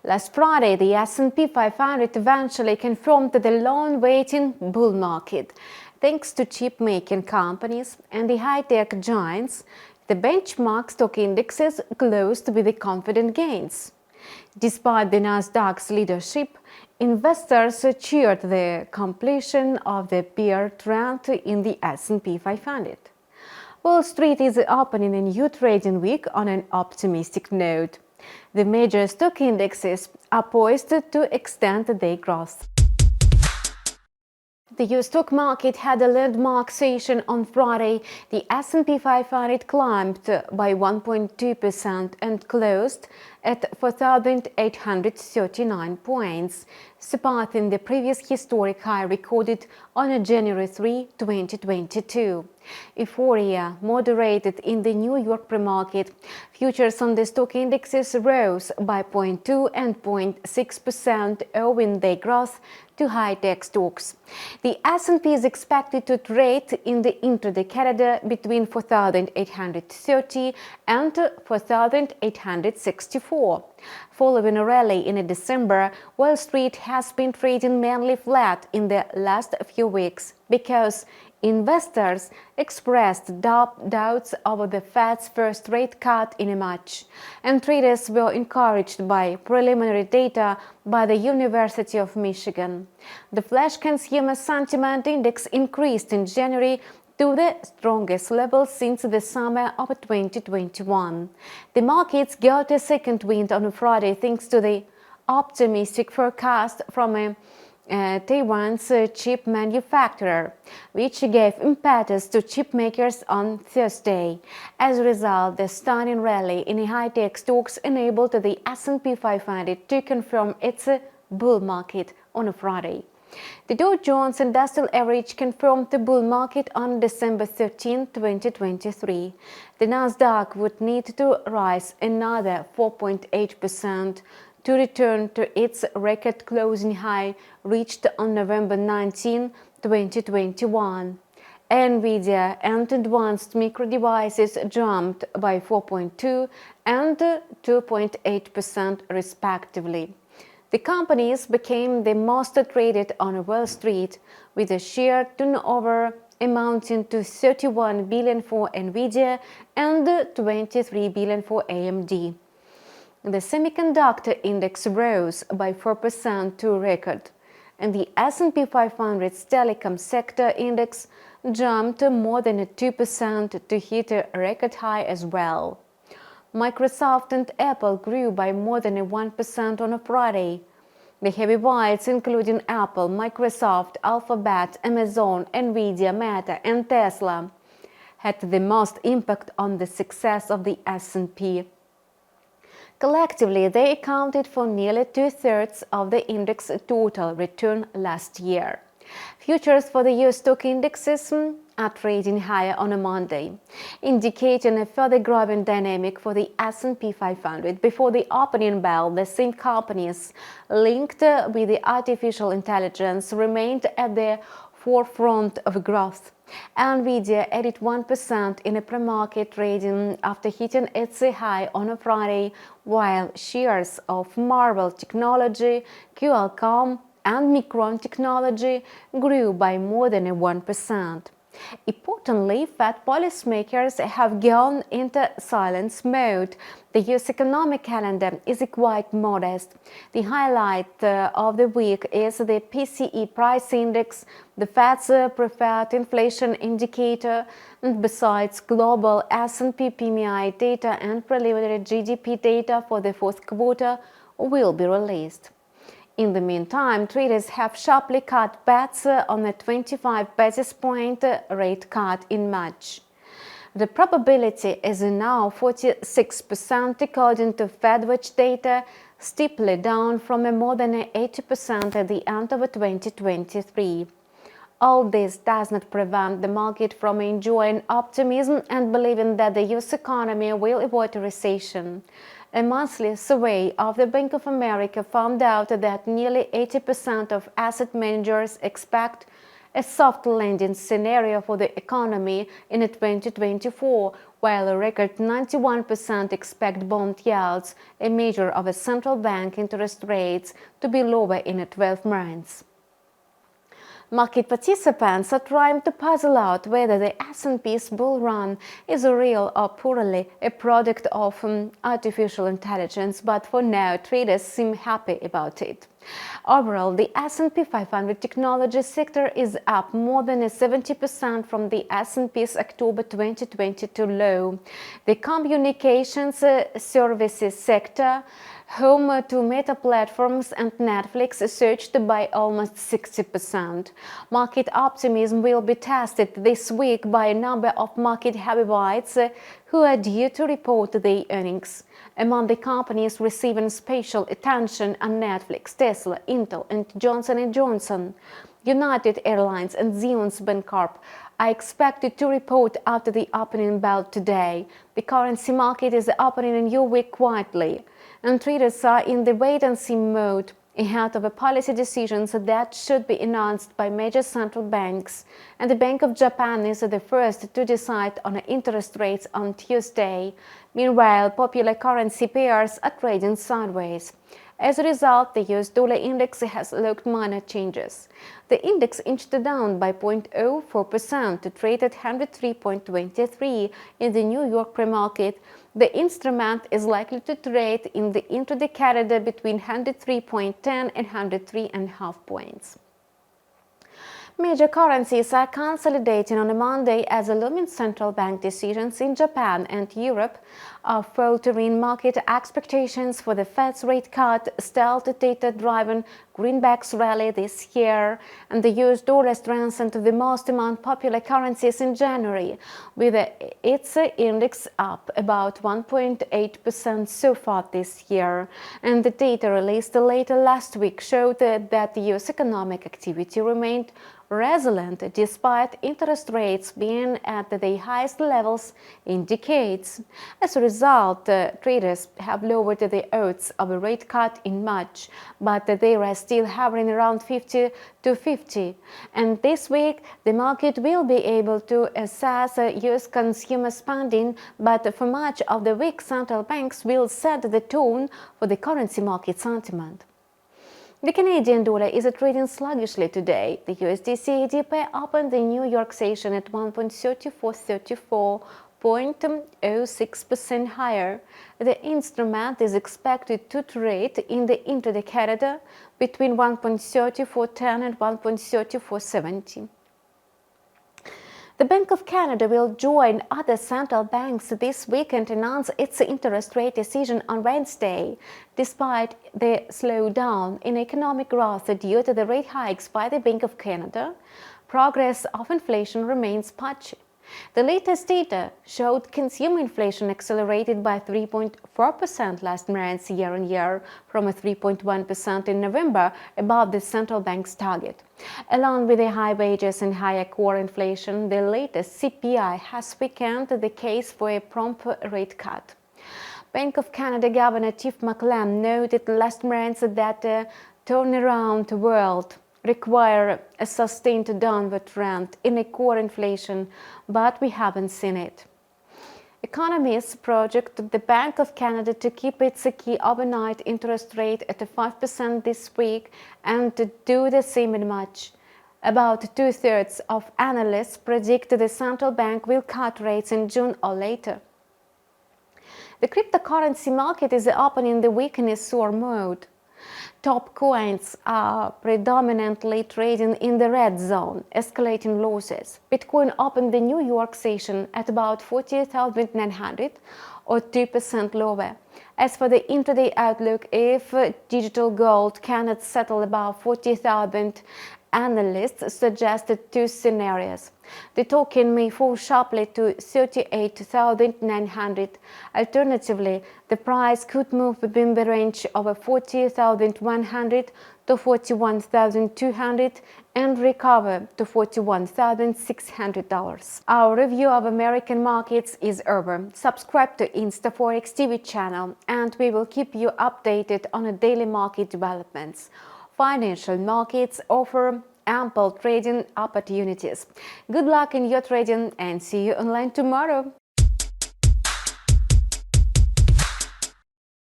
Last Friday, the S&P 500 eventually confirmed the long-waiting bull market. Thanks to chip-making companies and the high-tech giants, the benchmark stock indexes closed with confident gains. Despite the Nasdaq's leadership, investors cheered the completion of the bear trend in the S&P 500. Wall Street is opening a new trading week on an optimistic note. The major stock indexes are poised to extend their growth. The US stock market had a landmark session on Friday. The S&P 500 climbed by 1.2% and closed at 4,839 points, surpassing the previous historic high recorded on January 3, 2022. Euphoria moderated in the New York pre-market. Futures on the stock indexes rose by 0.2 and 0.6%, owing their growth to high-tech stocks. The S&P is expected to trade in the intraday Canada between 4,830 and 4,864. Following a rally in December, Wall Street has been trading mainly flat in the last few weeks because investors expressed doubts over the Fed's first rate cut in March, and traders were encouraged by preliminary data by the University of Michigan. The Flash Consumer Sentiment Index increased in January to the strongest level since the summer of 2021. The markets got a second wind on Friday thanks to the optimistic forecast from Taiwan's chip manufacturer, which gave impetus to chip makers on Thursday. As a result, the stunning rally in high-tech stocks enabled the S&P 500 to confirm its bull market on Friday. The Dow Jones Industrial Average confirmed the bull market on December 13, 2023. The Nasdaq would need to rise another 4.8% to return to its record closing high reached on November 19, 2021. Nvidia and advanced micro devices jumped by 4.2 and 2.8% respectively. The companies became the most traded on Wall Street, with a share turnover amounting to $31 billion for Nvidia and $23 billion for AMD. The semiconductor index rose by 4% to a record, and the S&P 500's telecom sector index jumped more than 2% to hit a record high as well. Microsoft and Apple grew by more than 1% on a Friday. The heavyweights, including Apple, Microsoft, Alphabet, Amazon, Nvidia, Meta, and Tesla, had the most impact on the success of the S&P. Collectively, they accounted for nearly two-thirds of the index total return last year. Futures for the US stock indexes are trading higher on a Monday, indicating a further growing dynamic for the S&P 500. Before the opening bell, the same companies linked with the artificial intelligence remained at the forefront of growth. Nvidia added 1% in a pre-market trading after hitting its high on a Friday, while shares of Marvell Technology, Qualcomm, and Micron Technology grew by more than 1%. Importantly, Fed policymakers have gone into silence mode. The US economic calendar is quite modest. The highlight of the week is the PCE price index, the Fed's preferred inflation indicator, and besides, global S&P PMI data and preliminary GDP data for the fourth quarter will be released. In the meantime, traders have sharply cut bets on a 25 basis point rate cut in March. The probability is now 46% according to FedWatch data, steeply down from more than 80% at the end of 2023. All this does not prevent the market from enjoying optimism and believing that the US economy will avoid a recession. A monthly survey of the Bank of America found out that nearly 80% of asset managers expect a soft landing scenario for the economy in 2024, while a record 91% expect bond yields, a measure of a central bank interest rates, to be lower in 12 months. Market participants are trying to puzzle out whether the S&P's bull run is real or purely a product of artificial intelligence, but for now traders seem happy about it. Overall, the S&P 500 technology sector is up more than 70% from the S&P's October 2022 low. The communications services sector, home to Meta platforms and Netflix, surged by almost 60%. Market optimism will be tested this week by a number of market heavyweights who are due to report their earnings. Among the companies receiving special attention are Netflix, Tesla, Intel, and Johnson & Johnson. United Airlines and Zions Bancorp are expected to report after the opening bell today. The currency market is opening a new week quietly, and traders are in the wait-and-see mode ahead of policy decisions that should be announced by major central banks, and the Bank of Japan is the first to decide on interest rates on Tuesday. Meanwhile, popular currency pairs are trading sideways. As a result, the US dollar index has logged minor changes. The index inched down by 0.04% to trade at 103.23 in the New York pre-market. The instrument is likely to trade in the intraday corridor between 103.10 and 103.5 points. Major currencies are consolidating on a Monday as looming central bank decisions in Japan and Europe are faltering market expectations for the Fed's rate cut, stealth data-driven greenbacks rally this year, and the US dollar strengthened the most among popular currencies in January, with its index up about 1.8% so far this year. And the data released later last week showed that the US economic activity remained resilient despite interest rates being at the highest levels in decades. As a result, traders have lowered the odds of a rate cut in March, but they are still hovering around 50-50. And this week, the market will be able to assess US consumer spending, but for much of the week, central banks will set the tone for the currency market sentiment. The Canadian dollar is trading sluggishly today. The USD CAD pair opened the New York session at 1.3434, 0.06% higher. The instrument is expected to trade in the intraday corridor between 1.3410 and 1.3470. The Bank of Canada will join other central banks this week and announce its interest rate decision on Wednesday. Despite the slowdown in economic growth due to the rate hikes by the Bank of Canada, progress of inflation remains patchy. The latest data showed consumer inflation accelerated by 3.4% last month year-on-year from 3.1% in November, above the central bank's target. Along with the high wages and higher core inflation, the latest CPI has weakened the case for a prompt rate cut. Bank of Canada Governor Tiff Macklem noted last month that a turnaround world require a sustained downward trend in a core inflation, but we haven't seen it. Economists project the Bank of Canada to keep its key overnight interest rate at 5% this week and to do the same in March. About two-thirds of analysts predict the central bank will cut rates in June or later. The cryptocurrency market is opening the week in a soar mode. Top coins are predominantly trading in the red zone, escalating losses. Bitcoin opened the New York session at about 40,900, or 2% lower. As for the intraday outlook, if digital gold cannot settle above 40,000, analysts suggested two scenarios. The token may fall sharply to 38,900. Alternatively, the price could move within the range of 40,100 to 41,200 and recover to $41,600. Our review of American markets is over. Subscribe to InstaForex TV channel and we will keep you updated on daily market developments. Financial markets offer ample trading opportunities. Good luck in your trading and see you online tomorrow.